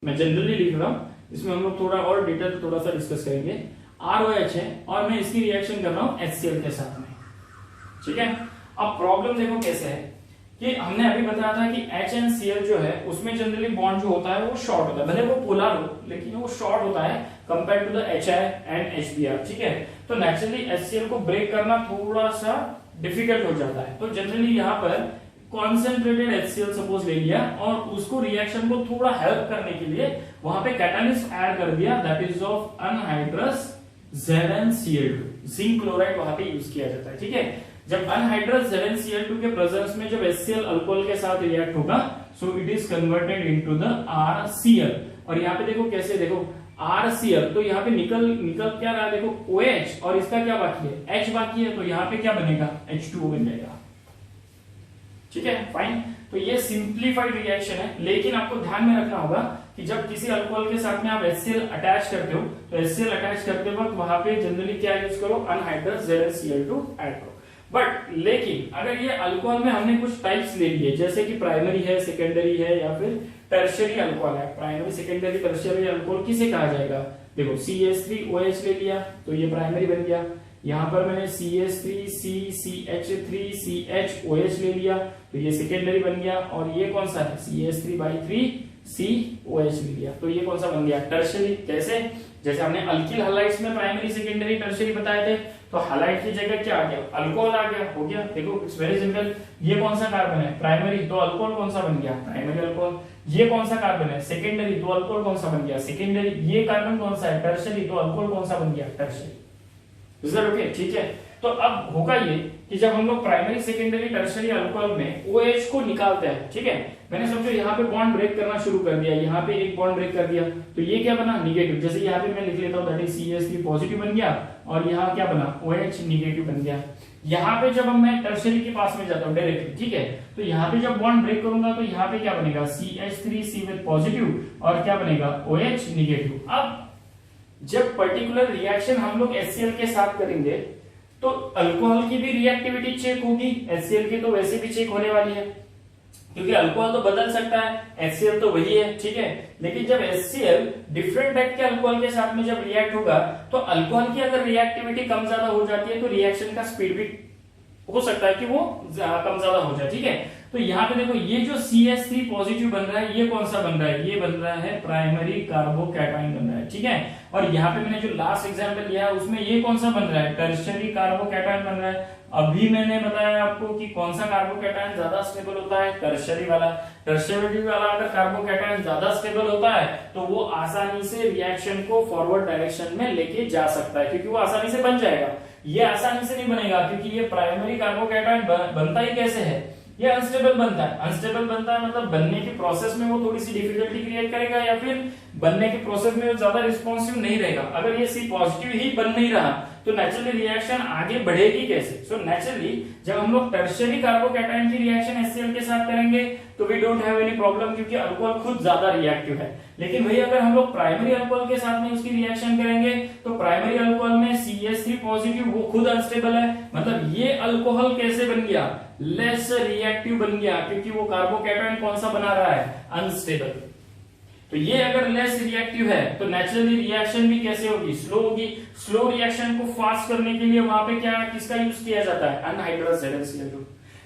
मैं जनरली लिख रहा हूँ, इसमें हम लोग थोड़ा और डिटेल थोड़ा सा डिस्कस करेंगे। ROH है और मैं इसकी रिएक्शन कर रहा हूँ HCl के साथ में, ठीक है। अब प्रॉब्लम देखो कैसे है कि हमने अभी बताया था कि HNCl जो है उसमें जनरली बॉन्ड जो होता है वो शॉर्ट होता है, भले वो पोलर हो लेकिन वो शॉर्ट होता है compare to the HI and HBr, ठीक है। तो नेचुरली HCl को ब्रेक करना थोड़ा सा डिफिकल्ट हो जाता है। तो जनरली यहाँ पर कॉन्सेंट्रेटेड HCl सपोज ले लिया और उसको रिएक्शन को थोड़ा हेल्प करने के लिए वहां पे कैटालिस्ट ऐड कर दिया, that is of anhydrous ZnCl2, zinc chloride वहां पे यूज किया जाता है, ठीक है। जब अनहाइड्रस ZnCl2 के प्रेजेंस में जब HCl अल्कोहल के साथ रिएक्ट होगा, सो it is converted into the RCl। और यहाँ पे देखो कैसे, देखो RCl, तो यहाँ पे निकल क्या रहा है, देखो OH और इसका क्या बाकी है, H बाकी है, तो यहाँ पे क्या बनेगा, H2O बन जाएगा, ठीक है, फाइन। तो ये सिंप्लीफाइड रिएक्शन है, लेकिन आपको ध्यान में रखना होगा कि जब किसी अल्कोहल के साथ में आप HCl अटैच करते हो तो HCl अटैच करते वक्त वहां पे जनरली क्या यूज करो, अनहाइड्रस ZnCl2 ऐड करो। बट लेकिन अगर ये अल्कोहल में हमने कुछ टाइप्स ले लिए, जैसे कि प्राइमरी है, सेकेंडरी है या फिर टर्शियरी अल्कोहल है, प्राइमरी सेकेंडरी टर्शियरी अल्कोहल किसे कहा जाएगा, देखो CH3OH ले लिया तो ये प्राइमरी बन गया, यहां पर मैंने CH3CCH3CHOH ले लिया तो ये सेकेंडरी बन गया, और ये कौन सा है, CH3/3COH ले लिया तो ये कौन सा बन गया, टर्शियरी। कैसे, जैसे हमने अल्किल हैलाइड्स में प्राइमरी सेकेंडरी टर्शियरी बताए थे, तो हैलाइड की जगह क्या आ गया, अल्कोहल आ गया, हो गया। देखो इट्स वेरी सिंपल, ये कौन सा कार्बन है, प्राइमरी, तो अल्कोहल कौन सा बन गया, प्राइमरी अल्कोहल। ये कौन सा कार्बन है, सेकेंडरी, तो अल्कोहल कौन सा बन गया, सेकेंडरी। ये कार्बन कौन सा है, टर्शियरी, तो अल्कोहल कौन सा बन गया, टर्शियरी। ओके, ठीक है। तो अब होगा ये कि जब हम लोग प्राइमरी सेकेंडरी टर्शियरी अल्कोहल में OH को निकालते हैं, ठीक है, मैंने समझो यहाँ पे बॉन्ड ब्रेक करना शुरू कर दिया, यहाँ पे एक बॉन्ड ब्रेक कर दिया तो ये क्या बना, निगेटिव। जैसे यहाँ पे मैं लिख लेता हूँ दैट इज CH3 पॉजिटिव बन गया, और यहाँ क्या बना, OH निगेटिव बन गया। यहाँ पे जब मैं टर्शियरी के पास में जाता हूँ डायरेक्टली, ठीक है, तो यहाँ पे जब बॉन्ड ब्रेक करूंगा तो यहाँ पे क्या बनेगा, CH3C विद पॉजिटिव, और क्या बनेगा, OH निगेटिव। अब जब पर्टिकुलर रिएक्शन हम लोग HCl के साथ करेंगे तो अल्कोहल की भी रिएक्टिविटी चेक होगी, HCl की तो वैसे भी चेक होने वाली है, क्योंकि अल्कोहल तो बदल सकता है, HCl तो वही है, ठीक है। लेकिन जब HCl डिफरेंट टाइप के अल्कोहल के साथ में जब रिएक्ट होगा तो अल्कोहल की अगर रिएक्टिविटी कम ज्यादा हो जाती है तो रिएक्शन का स्पीड भी हो सकता है कि वो कम ज्यादा हो जाए, ठीक है। तो यहाँ पे देखो ये जो CH3 पॉजिटिव बन रहा है ये कौन सा बन रहा है, ये बन रहा है प्राइमरी कार्बोकैटायन बन रहा है, ठीक है। और यहाँ पे मैंने जो लास्ट एग्जांपल लिया है उसमें ये कौन सा बन रहा है, टर्शियरी कार्बोकैटायन बन रहा है। अभी मैंने बताया आपको कि कौन सा कार्बोकैटायन ज्यादा स्टेबल होता है, टर्शियरी वाला। टर्शियरी वाला अगर कार्बोकैटायन ज्यादा स्टेबल होता है तो वो आसानी से रिएक्शन को फॉरवर्ड डायरेक्शन में लेके जा सकता है, क्योंकि वो आसानी से बन जाएगा। ये आसानी से नहीं बनेगा, क्योंकि ये प्राइमरी कार्बोकैटायन बनता ही कैसे है, ये अनस्टेबल बनता है। अनस्टेबल बनता है मतलब बनने की प्रोसेस में वो थोड़ी सी डिफिकल्टी क्रिएट करेगा, या फिर बनने की प्रोसेस में वो ज्यादा रिस्पॉन्सिव नहीं रहेगा। अगर ये C पॉजिटिव ही बन नहीं रहा तो नेचुरली रिएक्शन आगे बढ़ेगी कैसे। सो नेचुरली जब हम लोग टर्शियरी कार्बोकैटायन की रिएक्शन HCl के साथ करेंगे तो we don't have any problem, क्योंकि अल्कोहल खुद ज्यादा रिएक्टिव है। लेकिन वही अगर हम लोग प्राइमरी अल्कोहल के साथ में उसकी रिएक्शन करेंगे तो प्राइमरी अल्कोहल में CH3 पॉजिटिव वो खुद अनस्टेबल है, मतलब ये अल्कोहल कैसे बन गया, लेस रिएक्टिव बन गया, क्योंकि वो कार्बोकैटायन कौन सा बना रहा है, अनस्टेबल। तो ये अगर लेस रिएक्टिव है तो नेचुरली रिएक्शन भी कैसे होगी, स्लो होगी। स्लो रिएक्शन को फास्ट करने के लिए वहां पे क्या किसका यूज किया जाता है, अनहाइड्रस ZnCl2।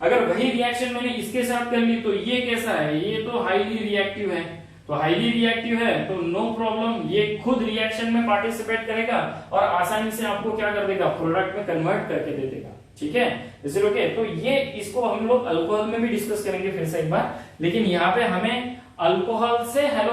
अगर वही रिएक्शन मैंने इसके साथ कर ली तो ये कैसा है, ये तो हाईली रिएक्टिव है। तो हाईली रिएक्टिव है तो नो प्रॉब्लम, ये खुद रिएक्शन में पार्टिसिपेट करेगा और आसानी से आपको क्या कर देगा, प्रोडक्ट में कन्वर्ट करके दे देगा, ठीक है। Is it okay. तो ये इसको हम लोग अल्कोहल में भी डिस्कस करेंगे फिर से एक बार, लेकिन यहाँ पे हमें अल्कोहल से हेलो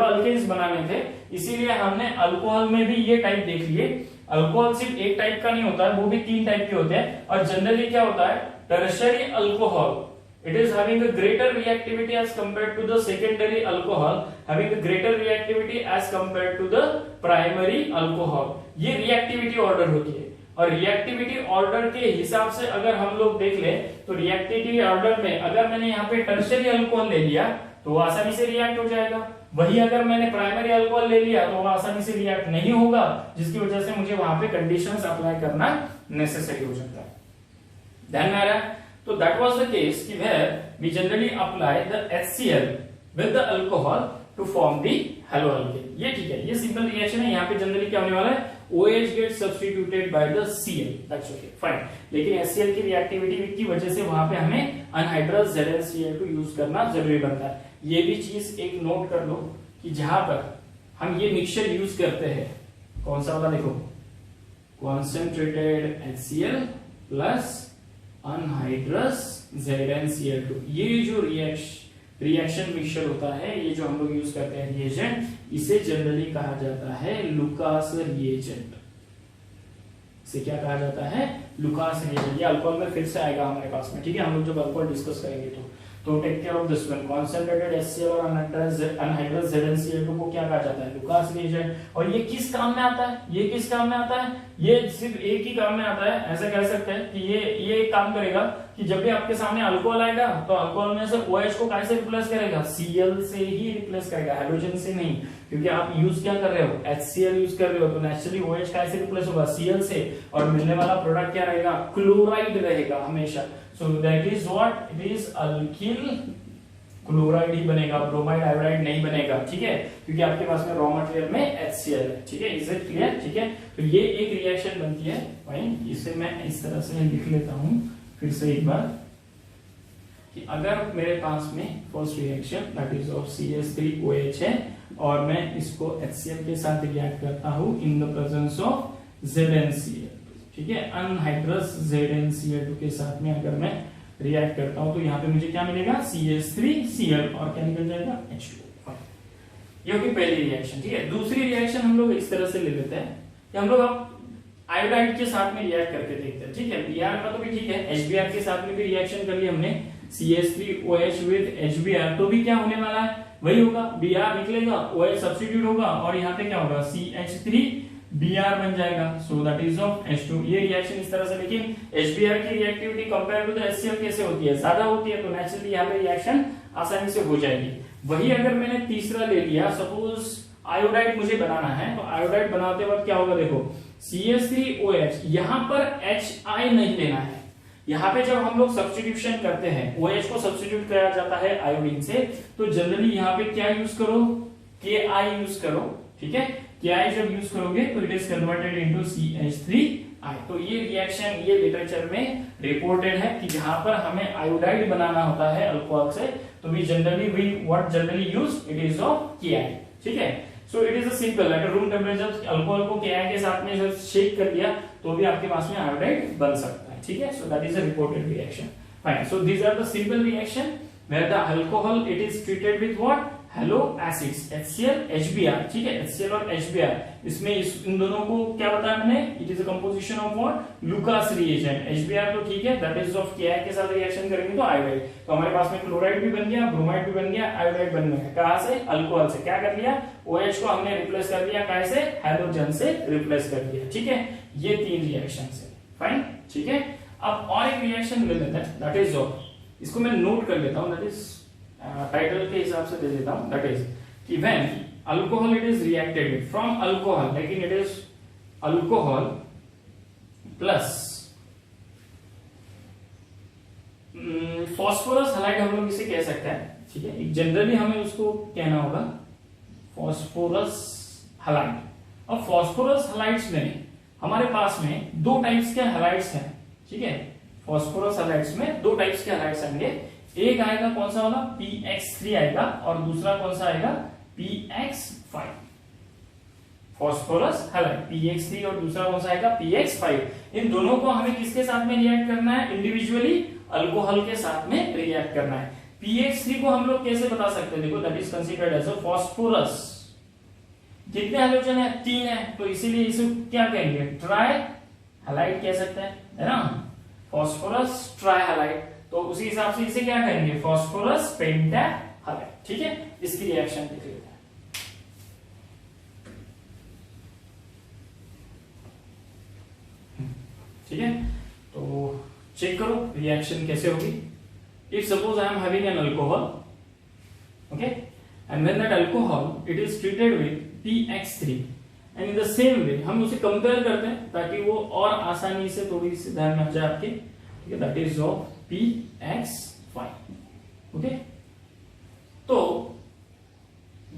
अल्केन्स बनाने थे, इसीलिए हमने अल्कोहल में भी ये टाइप देख लिए। अल्कोहल सिर्फ एक टाइप का नहीं होता है, वो भी 3 टाइप के होते हैं। और जनरली क्या होता है, tertiary alcohol it is having a greater reactivity as compared to the secondary alcohol having a greater reactivity as compared to the primary alcohol. ये रिएक्टिविटी ऑर्डर होती है। और रिएक्टिविटी ऑर्डर के हिसाब से अगर हम लोग देख ले तो रिएक्टिविटी ऑर्डर में अगर मैंने यहाँ पे टर्शियरी अल्कोहल ले लिया तो वो आसानी से रिएक्ट हो जाएगा, वही अगर मैंने प्राइमरी अल्कोहल ले लिया तो वो आसानी से रिएक्ट नहीं होगा, जिसकी वजह से मुझे वहां पे कंडीशंस अप्लाई करना नेसेसरी हो जाता है। ध्यान में आ रहा है। तो दैट वाज द केस कि where we generally apply the HCl with the alcohol to form the halo alkane. ये ठीक है, ये सिंपल रिएक्शन है। यहाँ पे जनरली क्या होने वाला है, OH get substituted by the Cl, that's okay fine. लेकिन HCl की रिएक्टिविटी की वजह से वहां पे हमें अनहाइड्रस ZnCl2 यूज करना जरूरी बनता है। ये भी चीज एक नोट कर लो कि जहां पर हम ये मिक्सचर यूज करते हैं, कौन सा वाला देखो, concentrated HCl plus anhydrous ZnCl2, ये जो रिएक्शन मिक्सचर होता है, ये जो हम लोग यूज करते हैं रिएजेंट, इसे जनरली कहा जाता है लुकास रिएजेंट। इसे क्या कहा जाता है, लुकास रिएजेंट। ये अल्कोहल में फिर से आएगा हमारे पास में, ठीक है, हम लोग जब अल्कोहल डिस्कस करेंगे तो take care of this one. Concentrated HCl और अनहाइड्रस ZnCl2 को क्या कहा जाता है, लुकास रिएजेंट। और ये किस काम में आता है, ये किस काम में आता है, ये सिर्फ एक ही काम में आता है। ऐसा कह सकते हैं कि ये एक काम करेगा कि जब भी आपके सामने अल्कोहल आएगा तो अल्कोहल में से OH को कैसे रिप्लेस करेगा, Cl से ही रिप्लेस करेगा, हाइड्रोजन से नहीं। क्योंकि आप यूज क्या कर रहे हो, HCl यूज कर रहे हो, तो नेचुरली OH कैसे रिप्लेस होगा, Cl से, और मिलने वाला प्रोडक्ट क्या रहेगा, क्लोराइड रहेगा हमेशा। So that is what it is, alkyl chloride ही बनेगा, ब्रोमाइड आयोडाइड नहीं बनेगा, ठीक है, क्योंकि आपके पास में रॉ मटेरियल में HCl है, ठीक है, इज इट क्लियर, ठीक है। तो ये एक रिएक्शन बनती है, फाइन। इसे मैं इस तरह से लिख लेता हूं फिर से एक बार कि अगर मेरे पास में first reaction that is of CH3OH है और मैं इसको HCl के साथ रिएक्ट करता हूं इन द प्रेजेंस ऑफ ZnCl, ठीक है, अनहाइड्रस ZnCl2 के साथ में अगर मैं रिएक्ट करता हूं तो यहाँ पे मुझे क्या मिलेगा, CH3Cl और क्या निकल जाएगा, H2O। ये होगी पहली रिएक्शन, ठीक है। दूसरी रिएक्शन हम लोग इस तरह से ले लेते हैं कि हम लोग अब आयोडाइड के साथ में रिएक्ट करके देखते हैं, ठीक है। Br का तो भी ठीक है, HBr के साथ में भी रिएक्शन कर लिया हमने, CH3OH विद HBr, तो भी क्या होने वाला है, वही होगा, Br निकलेगा, OH सब्स्टिट्यूट होगा और यहाँ पे क्या होगा, CH3Br बन जाएगा, सो दैट इज ऑफ H2। ये रिएक्शन इस तरह से। लेकिन HBr की reactivity compare to the HCl कैसे होती है, ज्यादा होती है, तो नेचुरली यहाँ पे रिएक्शन आसानी से हो जाएगी। वही अगर मैंने तीसरा ले लिया, सपोज आयोडाइड मुझे बनाना है, तो आयोडाइड बनाते वक्त क्या होगा, देखो CH3OH, यहां पर HI नहीं लेना है। यहाँ पे जब हम लोग सब्स्टिट्यूशन करते हैं, OH को सब्स्टिट्यूट किया जाता है आयोडीन से, तो जनरली यहाँ पे क्या यूज करो, KI यूज करो, ठीक है। KI जब यूज करोगे तो it is converted into CH3I। तो ये रिएक्शन ये लिटरेचर में रिपोर्टेड है कि जहां पर हमें आयोडाइड बनाना होता है अल्कोहल से, तो we what generally use, it is of KI, ठीक है। So it is a simple, at room temperature alcohol को KI के साथ में जब शेक कर दिया तो भी आपके पास में आयोडाइड बन सकता है, ठीक है। So that is a reported reaction, fine. So these are the simple reaction where the alcohol it is treated with what, halo acids, HCl HBr, ठीक है, HCl और HBr। इसमें इन दोनों को क्या बताया मैंने, it is a composition of what, Lucas reagent. HBr तो ठीक है, दैट इज ऑफ KI के साथ रिएक्शन करेंगे तो आयोडाइड, तो हमारे पास में क्लोराइड भी बन गया, ब्रोमाइड भी बन गया, आयोडाइड बन गया। कहां से, अल्कोहल से। क्या कर लिया, OH को हमने रिप्लेस कर दिया, कैसे, हैलोजन से रिप्लेस कर दिया, ठीक है। ये तीन रिएक्शन है, फाइन, ठीक है। अब और एक रिएक्शन ले लेते हैं, दैट इज ऑफ, इसको मैं नोट कर लेता हूं, दैट इज टाइटल के हिसाब से दे देता हूं, दैट इज कि when alcohol it is reacted with, from alcohol, लेकिन it is alcohol plus phosphorus halide, हम लोग इसे कह सकते हैं, ठीक है। जनरली हमें उसको कहना होगा फॉस्फोरस हैलाइड। अब फॉस्फोरस हैलाइड्स में हमारे पास में दो टाइप्स के हैलाइड्स हैं, ठीक है। फॉस्फोरस हैलाइड्स में दो टाइप्स के हैलाइड्स आएंगे, एक आएगा कौन सा वाला, PX3 आएगा, और दूसरा कौन सा आएगा, PX5। फॉस्फोरस हैलाइड PX3 और दूसरा कौन सा आएगा, PX5। इन दोनों को हमें किसके साथ में रिएक्ट करना है, इंडिविजुअली अल्कोहल के साथ में रिएक्ट करना है। PX3 को हम लोग कैसे बता सकते हैं, देखो that is considered as a phosphorus. कितने हाइड्रोजन है, 3 है, तो इसीलिए इसे क्या कहेंगे, ट्राई हैलाइड कह सकते हैं, है ना, फॉस्फोरस ट्राई हैलाइड। तो उसी हिसाब से इसे क्या कहेंगे, फॉस्फोरस पेंटाहैलाइड, ठीक है। इसकी रिएक्शन देख लेते हैं, ठीक है। तो चेक करो रिएक्शन कैसे होगी। If suppose I am having an alcohol, okay, and when that alcohol it is treated with PX3, and in the same way हम उसे कंपेयर करते हैं ताकि वो और आसानी से थोड़ी सी ध्यान में आ जाए आपके, ठीक है। That is of PX5, okay. तो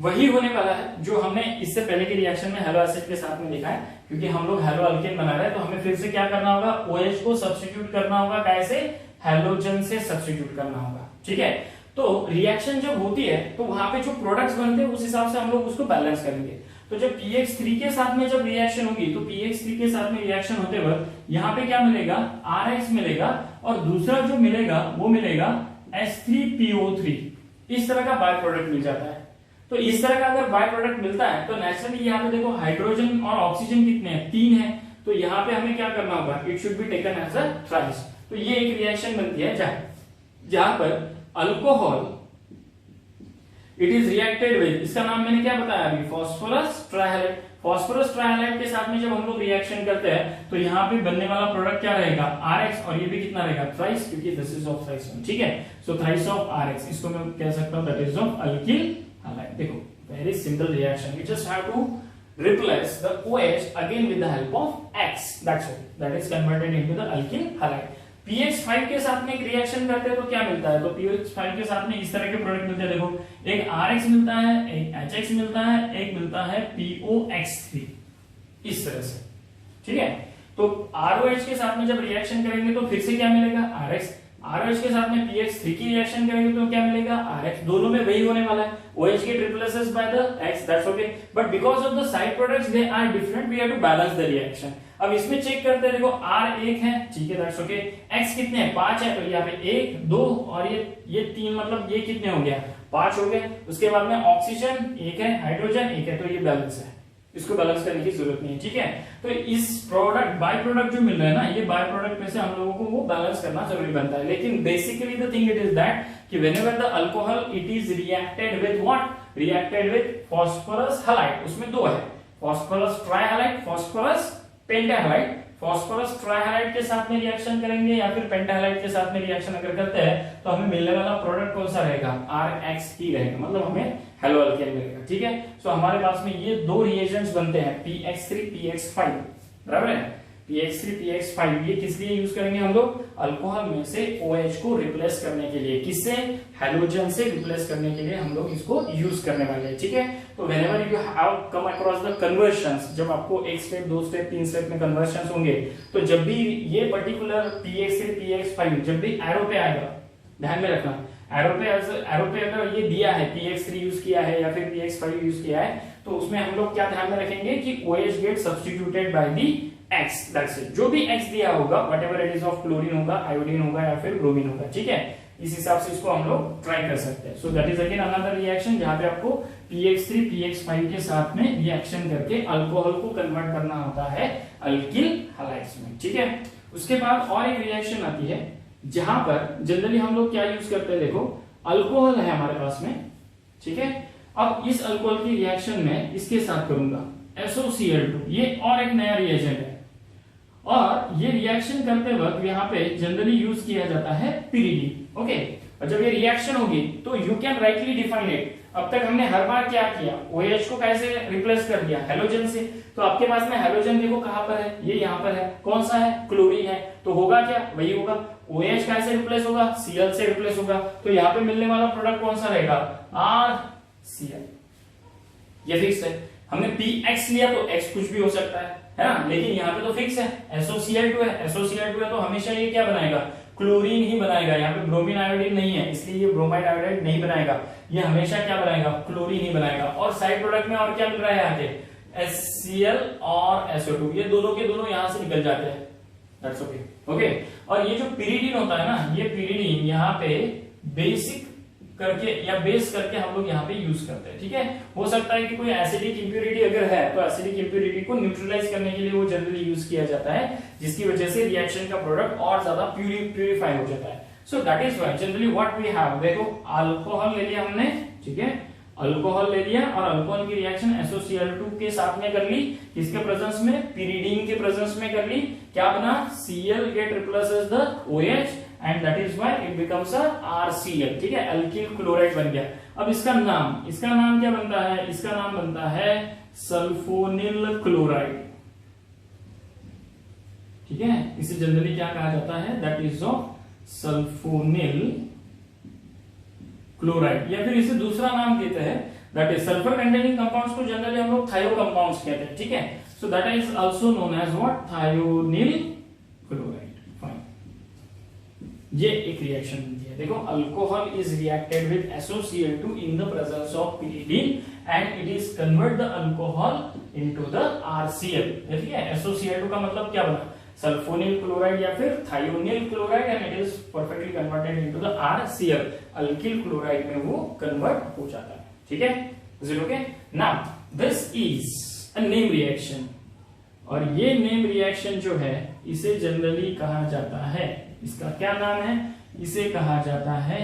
वही होने वाला है जो हमने इससे पहले के रिएक्शन में हेलो एसिड के साथ में देखा है, क्योंकि हम लोग हेलो अल्केन बना रहे हैं तो हमें फिर से क्या करना होगा, OH को सब्स्टिट्यूट करना होगा, कैसे, हेलोजन से सब्स्टिट्यूट करना होगा। ठीक है, तो रिएक्शन जब होती है तो वहां पे जो प्रोडक्ट्स बनते हैं उस हिसाब से हम लोग उसको बैलेंस करेंगे। तो जब pH3 के साथ में जब रिएक्शन होगी तो pH3 के साथ में रिएक्शन होते वक्त यहाँ पे क्या मिलेगा, RH मिलेगा और दूसरा जो मिलेगा वो मिलेगा H3PO3। इस तरह का बाय प्रोडक्ट मिल जाता है। तो इस तरह का अगर बाय प्रोडक्ट मिलता है तो नेचुरली यहाँ पे देखो हाइड्रोजन और ऑक्सीजन कितने हैं, 3 है। तो यहाँ पे हमें क्या करना होगा, it should be taken as a thrice. तो ये एक रिएक्शन बनती है जहां पर alcohol it is reacted with, इसका नाम मैंने क्या बताया अभी, फॉस्फोरस ट्राइहैलाइड। फॉस्फोरस ट्राइहैलाइड के साथ में जब हम लोग रिएक्शन करते हैं तो यहाँ पे बनने वाला प्रोडक्ट क्या रहेगा, RH, और ये भी कितना रहेगा, थ्राइस, क्योंकि दिस इज ऑफ थ्राइस। ठीक है, सो थ्राइस ऑफ RH, इसको मैं कह सकता हूं that is of alkyl halide. देखो very simple reaction, you just have to replace the OH again with the help of X, that's all, that is converted into the alkyl halide। pH5 के साथ में एक reaction करते हैं तो क्या मिलता है, तो pH5 के साथ में इस तरह के प्रोडक्ट मिलते हैं। देखो एक RH मिलता है, एक HX मिलता है, एक मिलता है POX3, इस तरह से। ठीक है, तो ROH के साथ में जब रिएक्शन करेंगे तो फिर से क्या मिलेगा, RH। ROH के साथ में pH3 की रिएक्शन करेंगे तो क्या मिलेगा, RH। दोनों में वही होने वाला है, OH get replaces by the X, that's okay, but because of the side products they are different, we have to balance the reaction। अब इसमें चेक करते हैं, देखो R 1 है, ठीक है, that's okay, X कितने हैं, 5 है, तो यहाँ पे 1 2 और ये 3, मतलब ये कितने हो गया, 5 हो गए। उसके बाद में ऑक्सीजन 1 है, हाइड्रोजन 1 है, तो ये बैलेंस है, इसको बैलेंस करने की जरूरत नहीं है। ठीक है, तो इस प्रोडक्ट बाय प्रोडक्ट जो मिल रहा है ना, ये बाय प्रोडक्ट में से हम लोगों को वो बैलेंस करना जरूरी बनता है। लेकिन basically the thing it is that कि whenever the alcohol it is reacted with what, reacted with phosphorus halide, उसमें दो है, phosphorus trihalide, phosphorus pentahalide. Phosphorus trihalide के साथ में रिएक्शन करेंगे या फिर पेंटाहैलाइड के साथ में रिएक्शन अगर करते हैं तो हमें मिलने वाला प्रोडक्ट कौन सा रहेगा, RH ही रहेगा, मतलब हमें हेलो अल्केन मिलेगा। ठीक है, सो हमारे पास में ये दो रिएजेंट्स बनते हैं, PX3 PX5, बराबर है, PX3 PX5। ये किस लिए यूज करेंगे हम लोग, अल्कोहल में से OH को रिप्लेस करने के लिए, किससे, हेलोजन से रिप्लेस करने के लिए हम लोग इसको यूज करने वाले हैं। ठीक है, तो whenever you have come across the conversions, जब आपको एक स्टेप, 2 स्टेप, 3 स्टेप में कन्वर्शंस होंगे, तो जब भी ये पर्टिकुलर PX3 PX5 जब भी एरो पे आएगा, ध्यान में रखना, एरो पे अगर ये दिया है PX3 यूज किया है या फिर PX5 यूज किया है, तो उसमें हम लोग क्या ध्यान में रखेंगे कि OH get substituted by the X, that's it. जो भी X दिया होगा, whatever it is of chlorine होगा, आयोडीन होगा या फिर ब्रोमीन होगा। ठीक है, इस हिसाब से इसको हम लोग ट्राई कर सकते हैं। सो that is again another reaction जहां पे आपको PX3 PX5 के साथ में रिएक्शन करके अल्कोहल को कन्वर्ट करना होता है अल्किल हैलाइड्स में। ठीक है, उसके बाद और एक रिएक्शन आती है जहां पर जनरली हम लोग क्या यूज करते हैं, देखो अल्कोहल है हमारे पास में, ठीक है, अब इस अल्कोहल की रिएक्शन में इसके साथ करूंगा SOCl2, ये और एक नया रिएजेंट है, और ये रिएक्शन करते वक्त यहाँ पे जनरली यूज किया जाता है पिरिडीन। ओके, और जब ये रिएक्शन होगी तो you can rightly define it. अब तक हमने हर बार क्या किया, OH को कैसे रिप्लेस कर दिया, हेलोजन से। तो आपके पास में हेलोजन देखो कहां पर है, ये यहाँ पर है, कौन सा है, क्लोरीन है, तो होगा क्या, वही होगा, OH कैसे रिप्लेस होगा, Cl से रिप्लेस होगा। तो यहाँ पे मिलने वाला प्रोडक्ट कौन सा रहेगा, RCl, ये फिक्स है। हमने PX लिया तो X कुछ भी हो सकता है ना, लेकिन यहाँ पे तो फिक्स है, SOCl2 है, SOCl2 है तो हमेशा ये क्या बनाएगा, क्लोरीन ही बनाएगा। यहाँ पे ब्रोमीन आयोडीन नहीं है, इसलिए ये ब्रोमाइड आयोडाइड नहीं बनाएगा, ये हमेशा क्या बनाएगा, क्लोरीन ही बनाएगा। और साइड प्रोडक्ट में और क्या मिल रहा है आगे, HCl और SO2, ये दोनों के दोनों यहाँ से निकल जाते हैं, दैट्स ओके। ओके, और ये जो पिरिडीन होता है ना, ये पिरिडीन यहाँ पे बेसिक करके या बेस करके हम लोग यहाँ पे यूज करते हैं। ठीक है, हो सकता है कि कोई एसिडिक इंप्यूरिटी अगर है तो एसिडिक इंप्यूरिटी को न्यूट्रलाइज करने के लिए वो जनरली यूज किया जाता है, जिसकी वजह से रिएक्शन का प्रोडक्ट और ज्यादा प्यूरिफाई हो जाता है। So that is why generally what we have, देखो अल्कोहल ले लिया हमने, ठीक है, अल्कोहल ले लिया और अल्कोहल की रिएक्शन SOCl2 के साथ में कर ली, किसके प्रेजेंस में, पिरिडीन के प्रेजेंस में कर ली, क्या बना, Cl get replaces the OH and that is why it becomes a RCl। ठीक है, अल्किल क्लोराइड बन गया। अब इसका नाम क्या बनता है, इसका नाम बनता है सल्फोनिल क्लोराइड। ठीक है, इसे जनरली क्या कहा जाता है, that is of sulphonyl chloride, या फिर इसे दूसरा नाम देते हैं that is sulphur containing compounds को जनरली हम लोग थायो कंपाउंड्स कहते हैं, ठीक है। So that is also known as what, thionyl chloride. Fine, ये एक रिएक्शन बनती है। देखो, alcohol is reacted with SOCl2 in the presence of pyridine and it is convert the alcohol into the RCl। ठीक है, SOCl2 का मतलब क्या बना, सल्फोनिल क्लोराइड या फिर thionyl chloride, and it is perfectly converted into the RCl, alkyl chloride में वो कन्वर्ट हो जाता है, ठीक है। जीरो के now this is a name reaction, और ये नेम रिएक्शन जो है इसे जनरली कहा जाता है, इसका क्या नाम है, इसे कहा जाता है